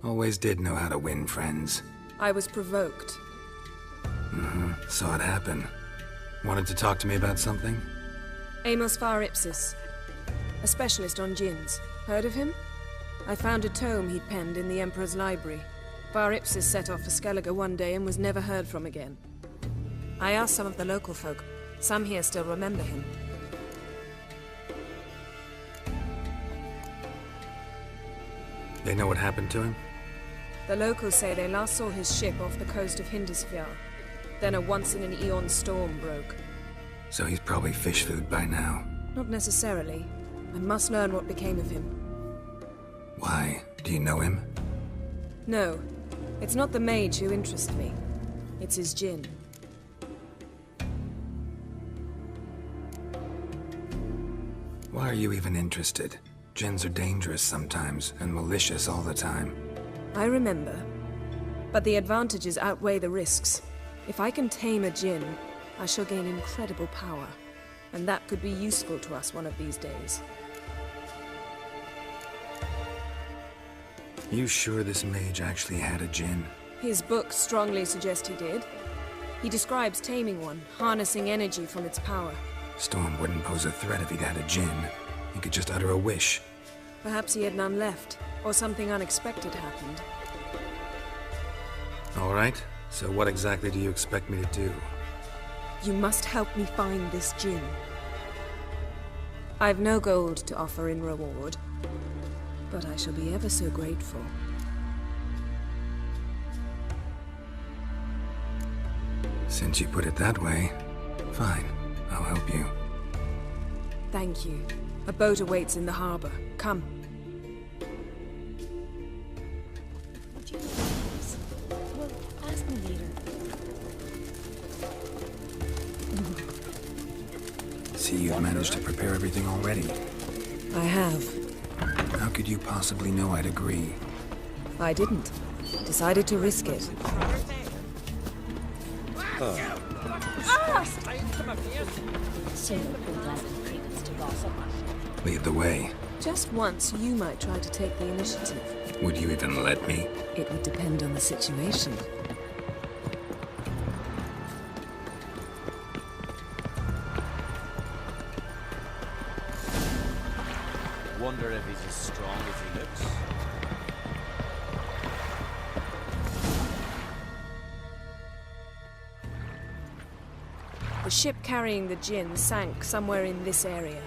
Always did know how to win friends. I was provoked. Saw it happen. Wanted to talk to me about something? Amos Far Ipsis, a specialist on djinns. Heard of him? I found a tome he'd penned in the Emperor's library. Far Ipsis set off for Skellige one day and was never heard from again. I asked some of the local folk. Some here still remember him. They know what happened to him? The locals say they last saw his ship off the coast of Hindisfjall. Then a once-in-an-eon storm broke. So he's probably fish food by now. Not necessarily. I must learn what became of him. Why? Do you know him? No. It's not the mage who interests me. It's his djinn. Why are you even interested? Djinns are dangerous sometimes, and malicious all the time. I remember. But the advantages outweigh the risks. If I can tame a djinn, I shall gain incredible power. And that could be useful to us one of these days. You sure this mage actually had a djinn? His books strongly suggest he did. He describes taming one, harnessing energy from its power. Storm wouldn't pose a threat if he'd had a djinn. He could just utter a wish. Perhaps he had none left, or something unexpected happened. All right, so what exactly do you expect me to do? You must help me find this djinn. I've no gold to offer in reward, but I shall be ever so grateful. Since you put it that way, fine. I'll help you. Thank you. A boat awaits in the harbor. Come. Would you know this? Well, ask me later. See, you've managed to prepare everything already. I have. How could you possibly know I'd agree? I didn't. Decided to risk it. Lead the way. Just once, you might try to take the initiative. Would you even let me? It would depend on the situation. Wonder if he's as strong as he looks. The ship carrying the djinn sank somewhere in this area.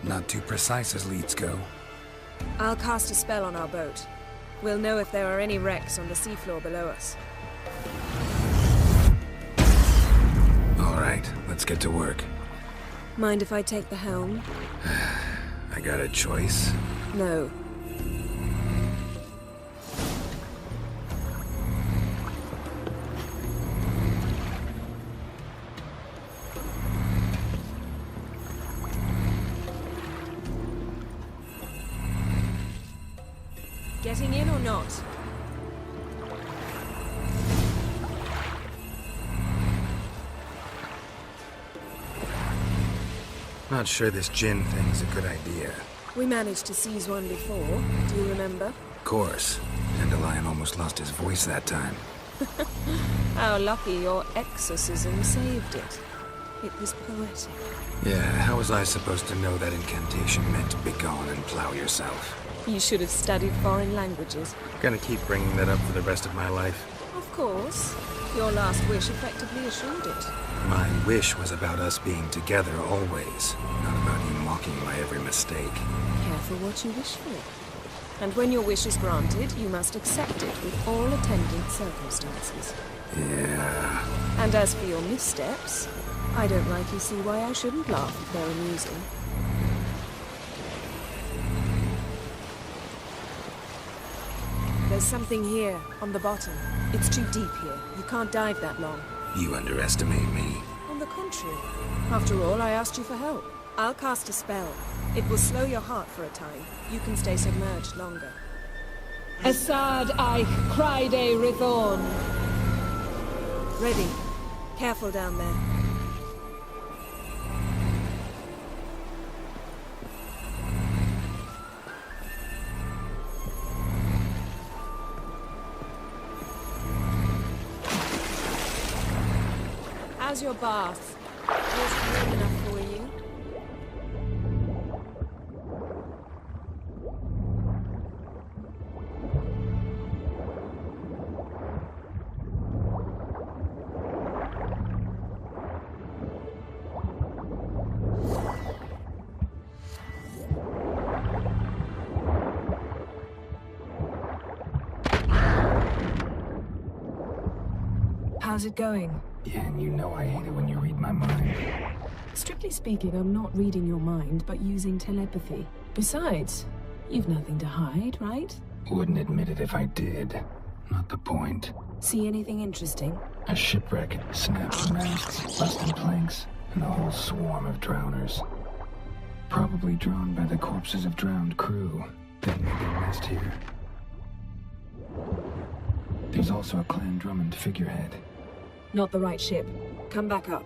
Not too precise as leads go. I'll cast a spell on our boat. We'll know if there are any wrecks on the seafloor below us. All right, let's get to work. Mind if I take the helm? I got a choice. No. Getting in or not? Not sure this djinn thing's a good idea. We managed to seize one before. Do you remember? Of course. Dandelion almost lost his voice that time. How lucky your exorcism saved it. It was poetic. Yeah, how was I supposed to know that incantation meant begone and plow yourself? You should have studied foreign languages. Gonna keep bringing that up for the rest of my life. Of course. Your last wish effectively assured it. My wish was about us being together always, not about you mocking my every mistake. Careful what you wish for. And when your wish is granted, you must accept it with all attendant circumstances. Yeah. And as for your missteps, I don't rightly see why I shouldn't laugh if they're amusing. There's something here, on the bottom. It's too deep here. You can't dive that long. You underestimate me. On the contrary. After all, I asked you for help. I'll cast a spell. It will slow your heart for a time. You can stay submerged longer. Assad Eich Cryde Rithorn. Ready. Careful down there. How's your bath? Was it warm enough for you? How's it going? Yeah, and you know I hate it when you read my mind. Strictly speaking, I'm not reading your mind, but using telepathy. Besides, you've nothing to hide, right? Wouldn't admit it if I did. Not the point. See anything interesting? A shipwreck, snapped masts, busted planks, and a whole swarm of drowners. Probably drawn by the corpses of drowned crew. They made their nest here. There's also a Clan Drummond figurehead. Not the right ship. Come back up.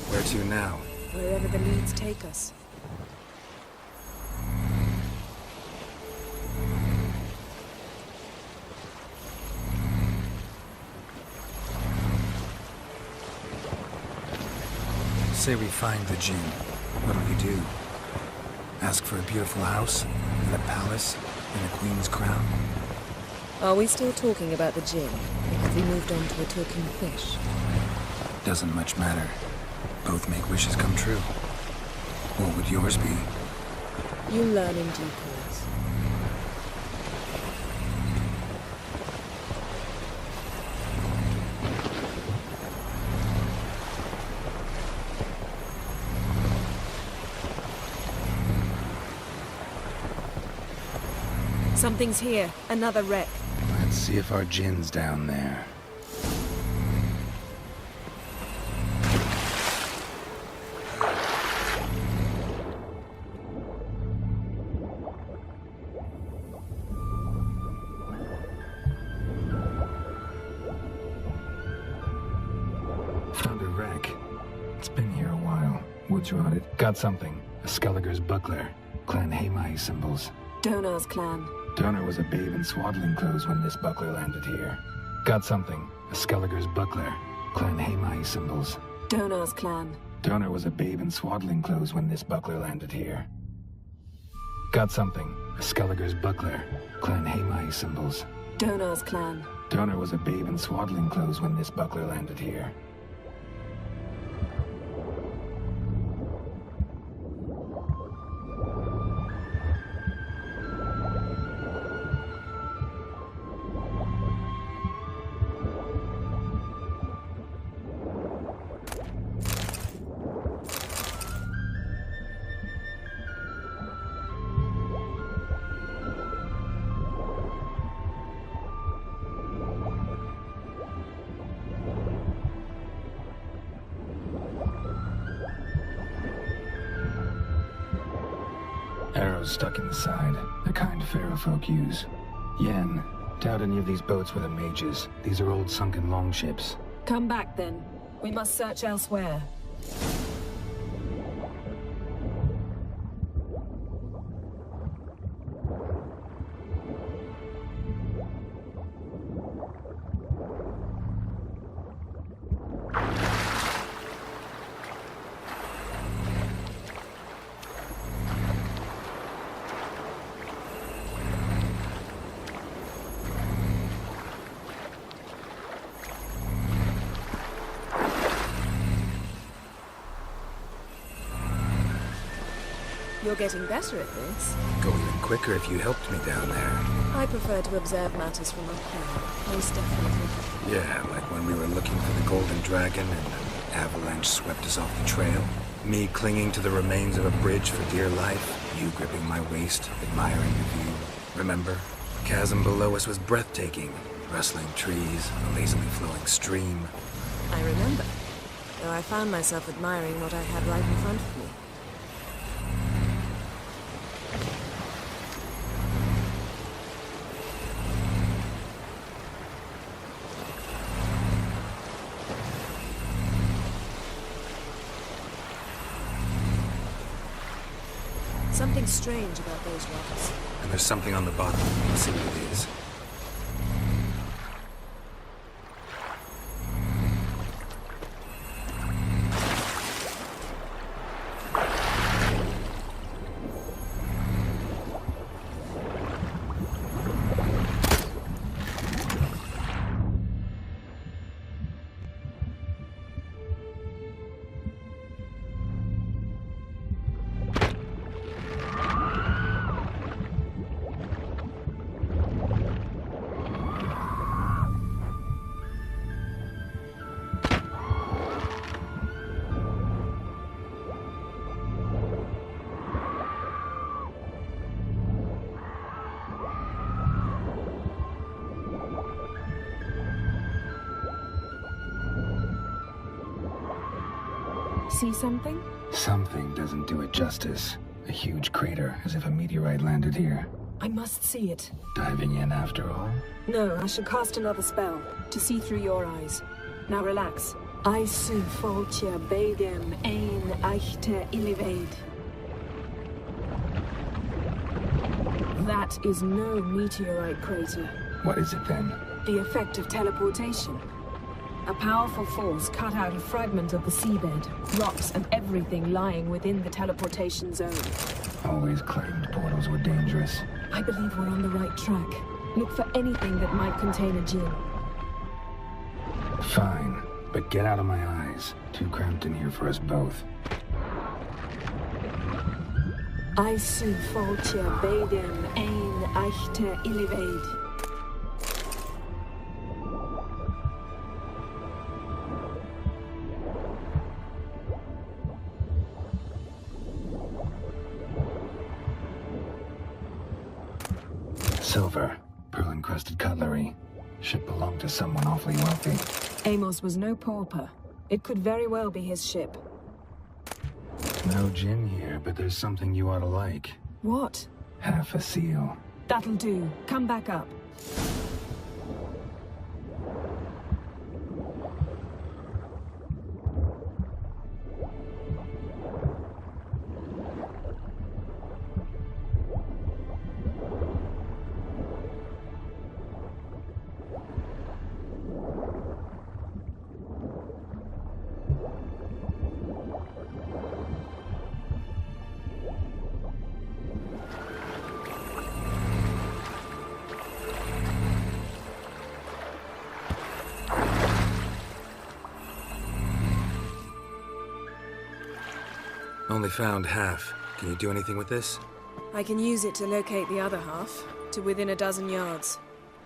Where to now? Wherever the leads take us. Say we find the Jinn. What do we do? Ask for a beautiful house? And a palace? And a queen's crown? Are we still talking about the Jinn? Or have we moved on to a talking fish? Doesn't much matter. Both make wishes come true. What would yours be? You'll learn in due course. Something's here. Another wreck. Let's see if our Jinn's down there. Found a wreck. It's been here a while. Wood's rotted. Got something. A Skelliger's buckler. Clan Hamai symbols. Donar's clan. Donor was a babe in swaddling clothes when this buckler landed here. Got something. A Skelliger's buckler. Clan Hamai symbols. Donar's clan. Donor was a babe in swaddling clothes when this buckler landed here. Got something. A Skelliger's buckler. Clan Hamai symbols. Donar's clan. Donor was a babe in swaddling clothes when this buckler landed here. Arrows stuck in the side, the kind Pharaoh folk use. Yen, Doubt any of these boats were the mages. These are old sunken longships. Come back then. We must search elsewhere. You're getting better at this. Go even quicker if you helped me down there. I prefer to observe matters from up here, most definitely. Yeah, like when we were looking for the Golden Dragon and an avalanche swept us off the trail. Me clinging to the remains of a bridge for dear life. You gripping my waist, admiring the view. Remember? The chasm below us was breathtaking. Rustling trees, a lazily flowing stream. I remember, though I found myself admiring what I had right in front of me. Something strange about those rocks. And there's something on the bottom. Let's see what it is. See something? Something doesn't do it justice. A huge crater, as if a meteorite landed here. I must see it. Diving in after all? No, I shall cast another spell to see through your eyes. Now relax. I su foltje bedem ein echte illivaid. That is no meteorite crater. What is it then? The effect of teleportation. A powerful force cut out a fragment of the seabed, rocks and everything lying within the teleportation zone. Always claimed portals were dangerous. I believe we're on the right track. Look for anything that might contain a djinn. Fine, but get out of my eyes. Too cramped in here for us both. I su foltje bedem ein echte illivaid. Silver, pearl-encrusted cutlery. Ship belonged to someone awfully wealthy. Amos was no pauper. It could very well be his ship. No gin here, but there's something you ought to like. What? Half a seal. That'll do. Come back up. Only found half. Can you do anything with this? I can use it to locate the other half, to within a dozen yards.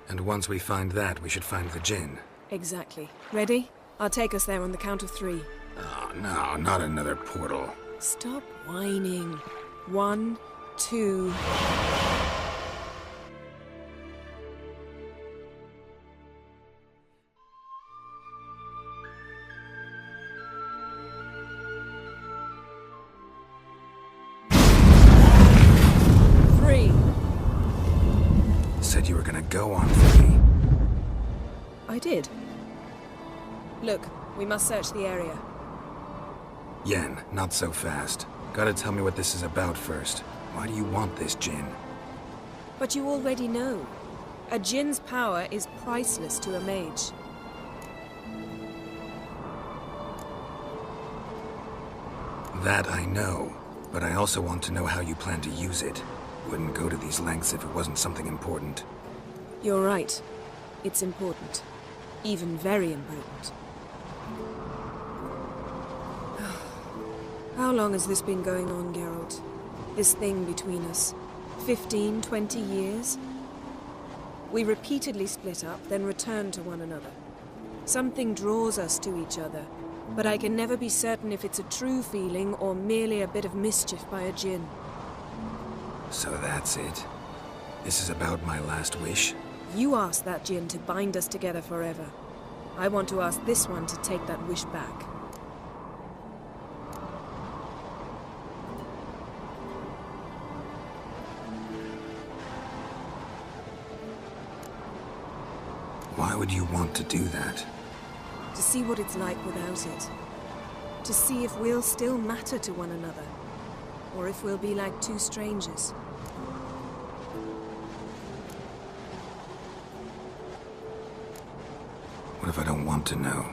And once we find that, we should find the gin. Exactly. Ready? I'll take us there on the count of 3. Oh, no, not another portal. Stop whining. 1, 2... Said you were gonna go on 3. did. Look, we must search the area. Yen, not so fast. Gotta tell me what this is about first. Why do you want this Jinn? But you already know. A Jinn's power is priceless to a mage. That I know, but I also want to know how you plan to use it. Wouldn't go to these lengths if it wasn't something important. You're right. It's important. Even very important. How long has this been going on, Geralt? This thing between us? 15, 20 years? We repeatedly split up, then returned to one another. Something draws us to each other, but I can never be certain if it's a true feeling or merely a bit of mischief by a Jinn. So that's it? This is about my last wish? You asked that Jinn to bind us together forever. I want to ask this one to take that wish back. Why would you want to do that? To see what it's like without it. To see if we'll still matter to one another. Or if we'll be like two strangers. What if I don't want to know?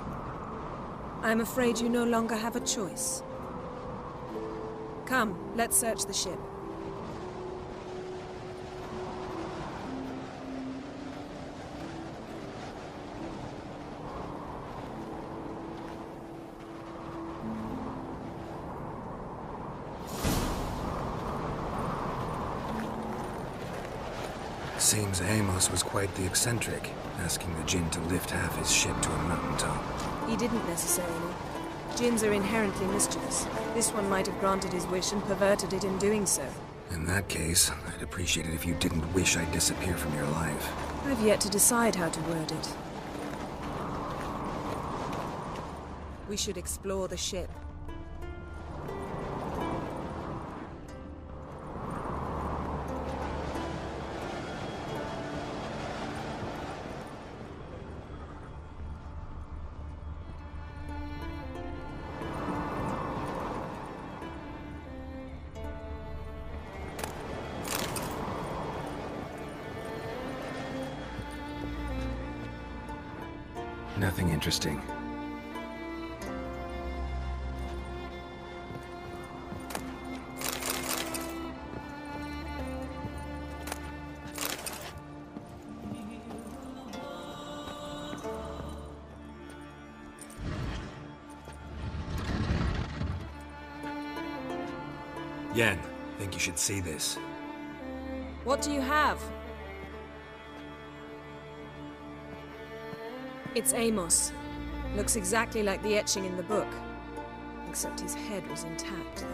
I'm afraid you no longer have a choice. Come, let's search the ship. Seems Amos was quite the eccentric, asking the Jinn to lift half his ship to a mountaintop. He didn't necessarily. Jinns are inherently mischievous. This one might have granted his wish and perverted it in doing so. In that case, I'd appreciate it if you didn't wish I'd disappear from your life. I've yet to decide how to word it. We should explore the ship. Nothing interesting. Yen, think you should see this. What do you have? It's Amos. Looks exactly like the etching in the book. Except his head was intact there.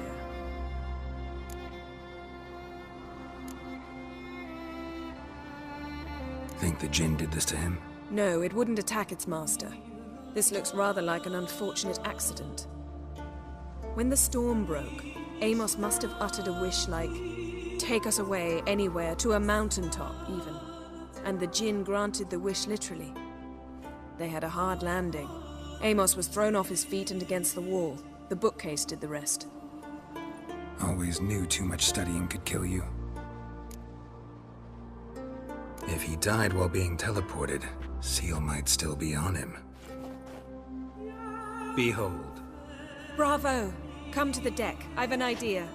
Think the Jinn did this to him? No, it wouldn't attack its master. This looks rather like an unfortunate accident. When the storm broke, Amos must have uttered a wish like, "Take us away, anywhere, to a mountaintop, even." And the Jinn granted the wish literally. They had a hard landing. Amos was thrown off his feet and against the wall. The bookcase did the rest. Always knew too much studying could kill you. If he died while being teleported, Seal might still be on him. Behold. Bravo! Come to the deck. I've an idea.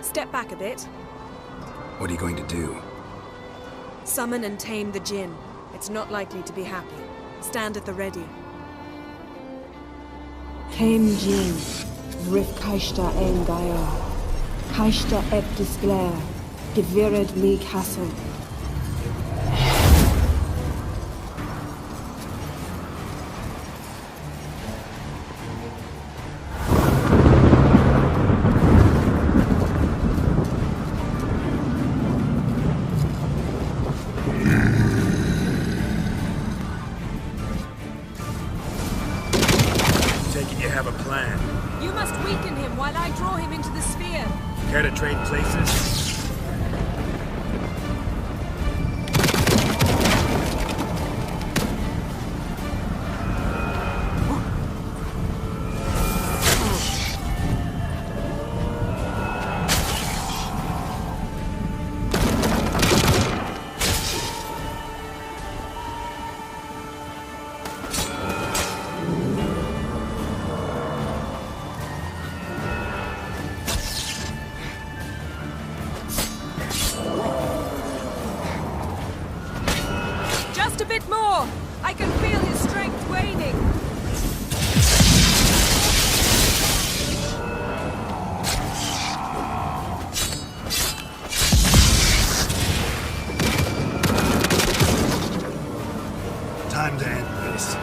Step back a bit. What are you going to do? Summon and tame the Jinn. It's not likely to be happy. Stand at the ready. Tame Jinn, Rif Kaishta ein Gaia, Kaishta eb disglair, Gevired me castle. weaken him while I draw him into the sphere. Care to trade places? Just a bit more! I can feel his strength waning. Time to end this.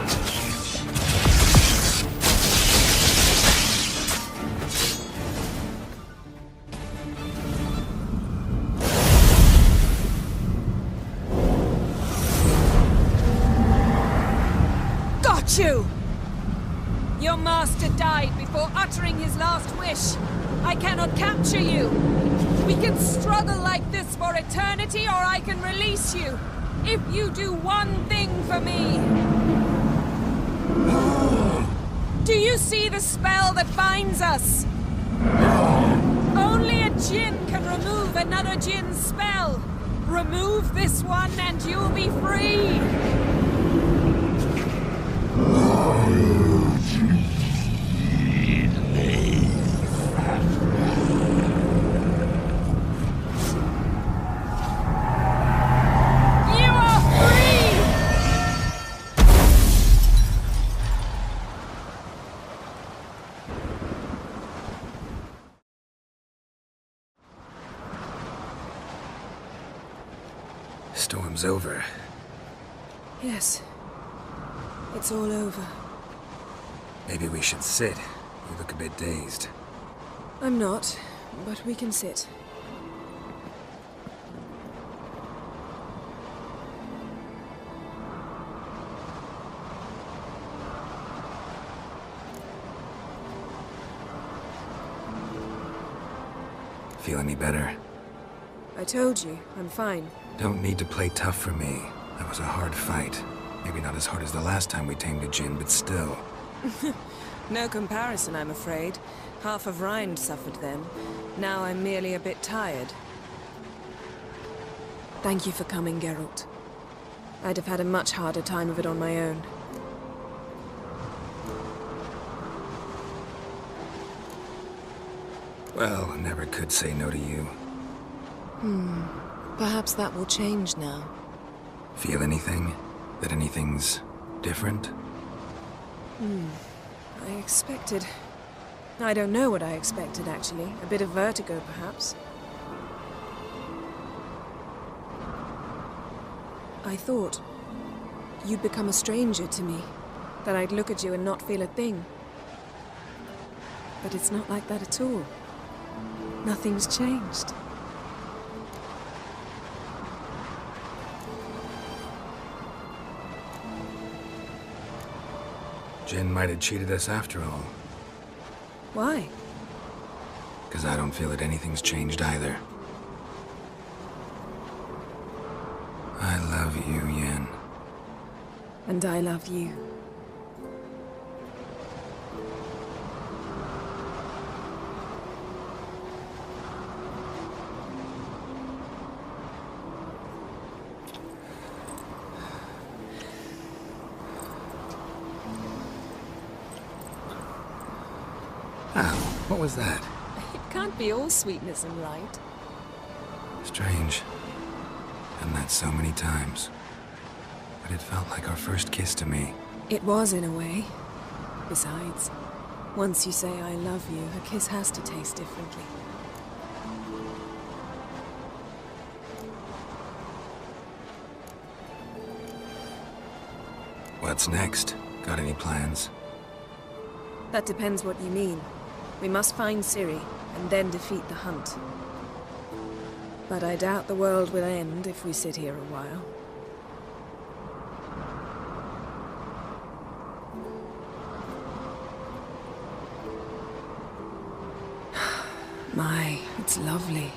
Got you! Your master died before uttering his last wish. I cannot capture you. We can struggle like this for eternity, or I can release you. If you do one thing for me. Do you see the spell that binds us? Only a djinn can remove another djinn's spell. Remove this one and you'll be free. Storm's over. Yes. It's all over. Maybe we should sit. You look a bit dazed. I'm not, but we can sit. Feel any better? I told you, I'm fine. Don't need to play tough for me. That was a hard fight. Maybe not as hard as the last time we tamed a djinn, but still. No comparison, I'm afraid. Half of Rind suffered then. Now I'm merely a bit tired. Thank you for coming, Geralt. I'd have had a much harder time of it on my own. Well, I never could say no to you. Perhaps that will change now. Feel anything? That anything's different? I expected... I don't know what I expected, actually. A bit of vertigo, perhaps. I thought you'd become a stranger to me. That I'd look at you and not feel a thing. But it's not like that at all. Nothing's changed. Jinn might have cheated us after all. Why? Because I don't feel that anything's changed either. I love you, Yen. And I love you. Ow, what was that? It can't be all sweetness and light. Strange. Done that so many times. But it felt like our first kiss to me. It was, in a way. Besides, once you say I love you, a kiss has to taste differently. What's next? Got any plans? That depends what you mean. We must find Ciri, and then defeat the hunt. But I doubt the world will end if we sit here a while. My, it's lovely.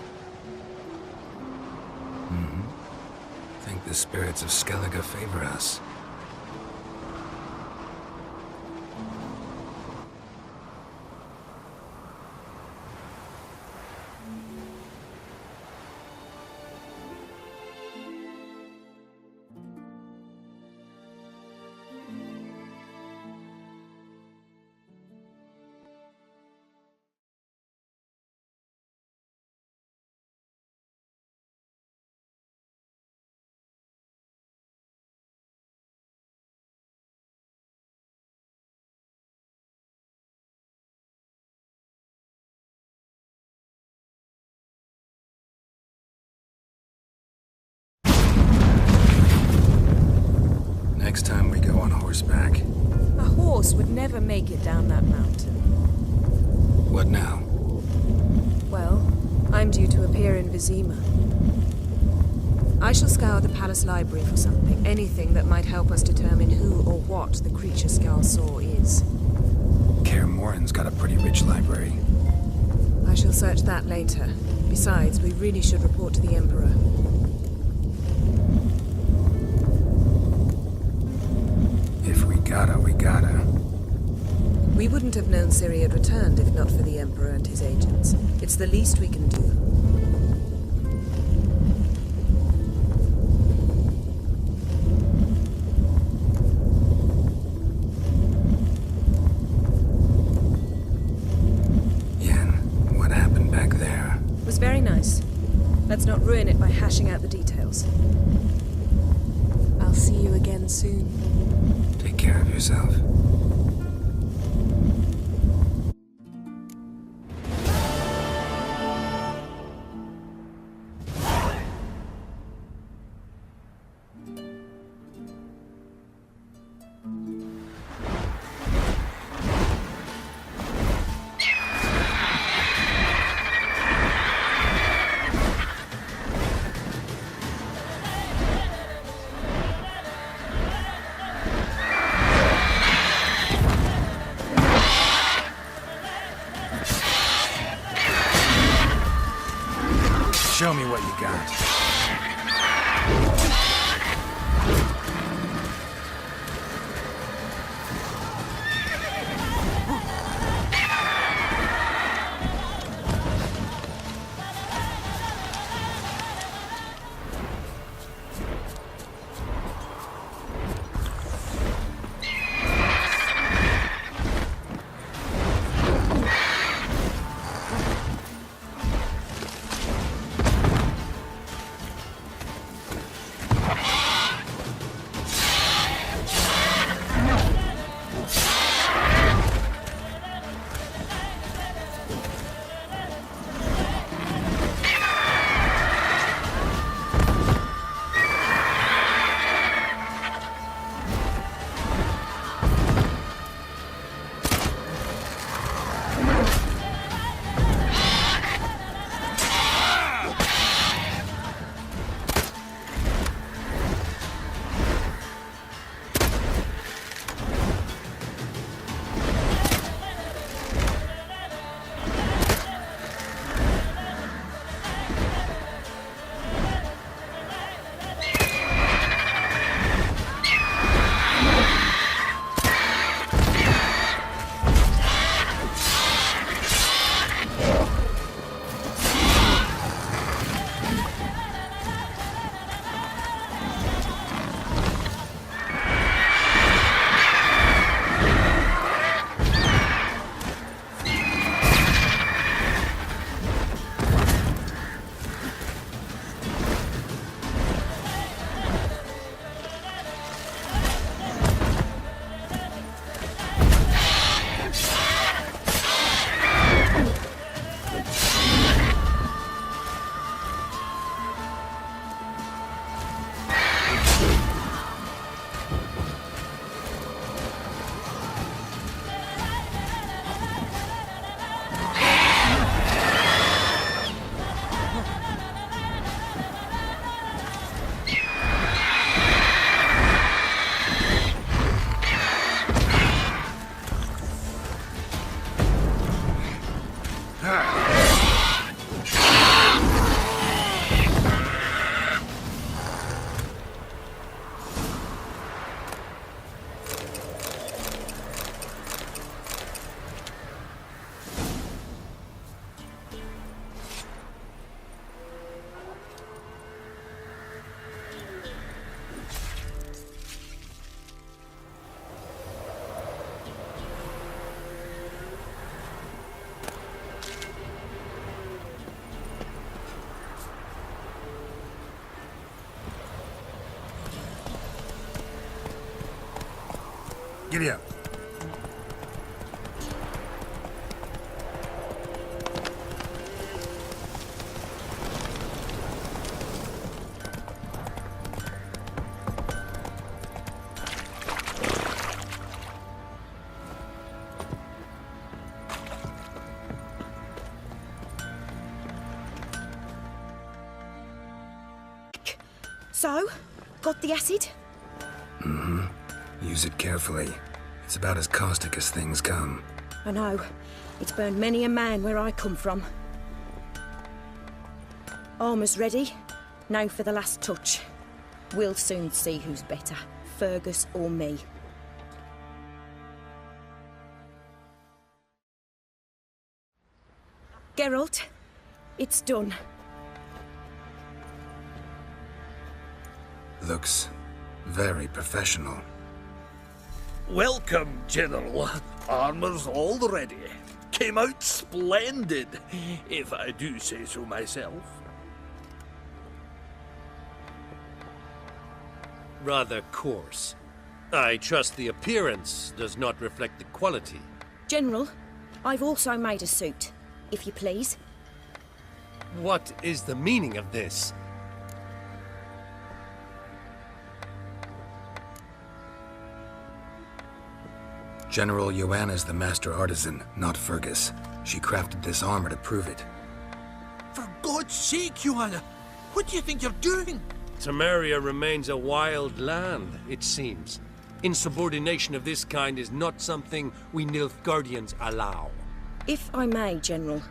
I think the spirits of Skellige favor us. Next time we go on horseback. A horse would never make it down that mountain. What now? Well, I'm due to appear in Vizima. I shall scour the palace library for something, anything that might help us determine who or what the creature Skal saw is. Kaer Morhen's got a pretty rich library. I shall search that later. Besides, we really should report to the Emperor. If we gotta, we gotta. We wouldn't have known Ciri had returned if not for the Emperor and his agents. It's the least we can do. Yen, what happened back there? It was very nice. Let's not ruin it by hashing out the details. I'll see you again soon. Take care of yourself. Show me what you got. Giddy up. So, got the acid? Use it carefully. It's about as caustic as things come. I know. It's burned many a man where I come from. Armour's ready. Now for the last touch. We'll soon see who's better, Fergus or me. Geralt, it's done. Looks very professional. Welcome, General. Armour's all ready. Came out splendid, if I do say so myself. Rather coarse. I trust the appearance does not reflect the quality. General, I've also made a suit, if you please. What is the meaning of this? General Joanna's the master artisan, not Fergus. She crafted this armor to prove it. For God's sake, Joanna, what do you think you're doing? Temeria remains a wild land, it seems. Insubordination of this kind is not something we Nilfgaardians allow. If I may, General,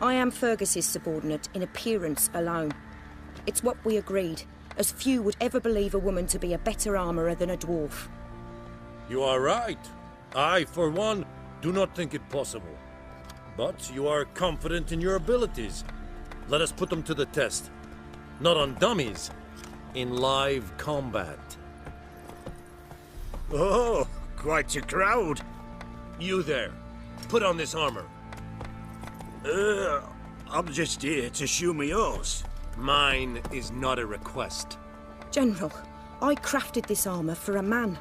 I am Fergus's subordinate in appearance alone. It's what we agreed, as few would ever believe a woman to be a better armourer than a dwarf. You are right. I, for one, do not think it possible. But you are confident in your abilities. Let us put them to the test. Not on dummies, in live combat. Oh, quite a crowd. You there, put on this armor. I'm just here to show me yours. Mine is not a request. General, I crafted this armour for a man.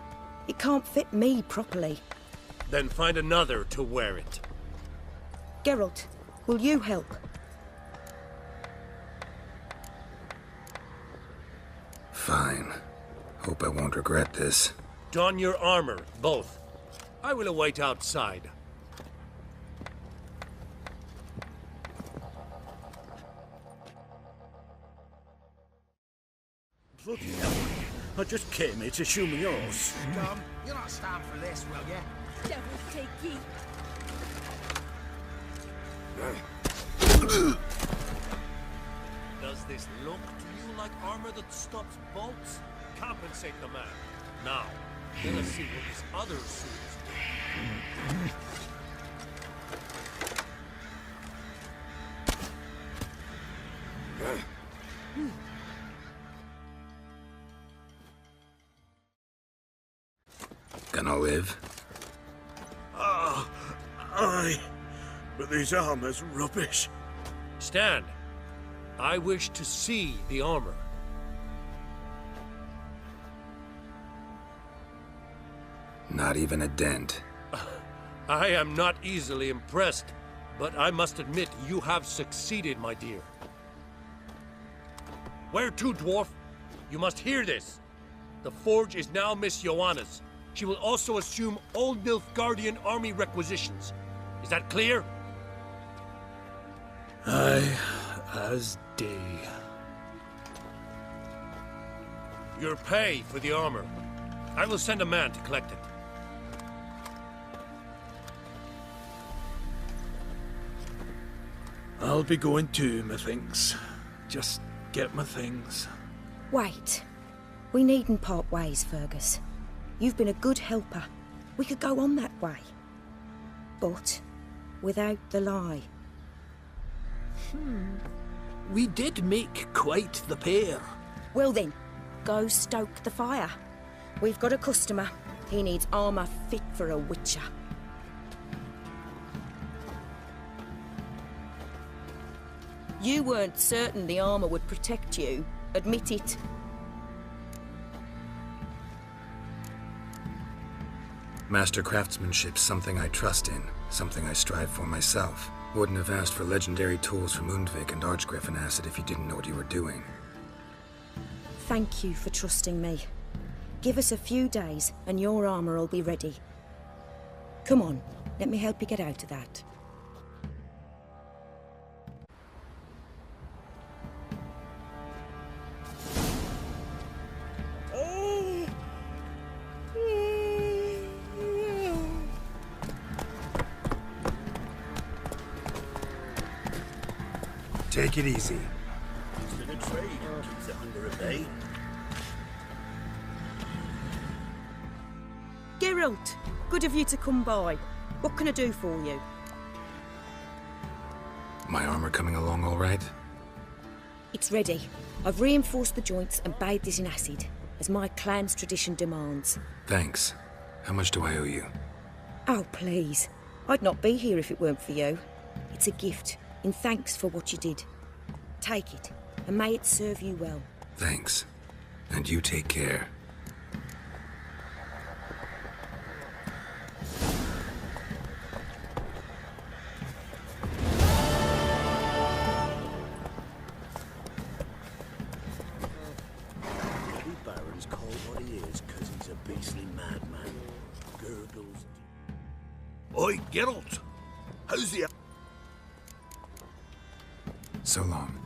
It can't fit me properly. Then find another to wear it. Geralt, will you help? Fine. Hope I won't regret this. Don your armor, both. I will await outside. Bloody hell. I just came here to show me yours. Come, you're not starved for this, will ya? Devil take ye. Does this look to you like armor that stops bolts? Compensate the man. Now, let us see what this other suit is. Gonna live? Aye, but this armour's rubbish. Stand. I wish to see the armor. Not even a dent. I am not easily impressed, but I must admit you have succeeded, my dear. Where to, dwarf? You must hear this. The forge is now Miss Joanna's. She will also assume all Nilfgaardian army requisitions. Is that clear? Aye, as day. Your pay for the armor. I will send a man to collect it. I'll be going too, methinks. Just get my things. Wait. We needn't part ways, Fergus. You've been a good helper. We could go on that way. But without the lie. We did make quite the pair. Well then, go stoke the fire. We've got a customer. He needs armour fit for a witcher. You weren't certain the armour would protect you. Admit it. Master craftsmanship's something I trust in, something I strive for myself. Wouldn't have asked for legendary tools from Undvik and Archgriffin Acid if you didn't know what you were doing. Thank you for trusting me. Give us a few days and your armor will be ready. Come on, let me help you get out of that. Take it easy. It's a good trade. Keeps the hunger at bay. Geralt, good of you to come by. What can I do for you? My armor coming along all right? It's ready. I've reinforced the joints and bathed it in acid, as my clan's tradition demands. Thanks. How much do I owe you? Oh, please. I'd not be here if it weren't for you. It's a gift, in thanks for what you did. Take it, and may it serve you well. Thanks. And you take care. Baron's called what he is because he's a beastly madman. Gurgles. Oi, Geralt! How's the... So long.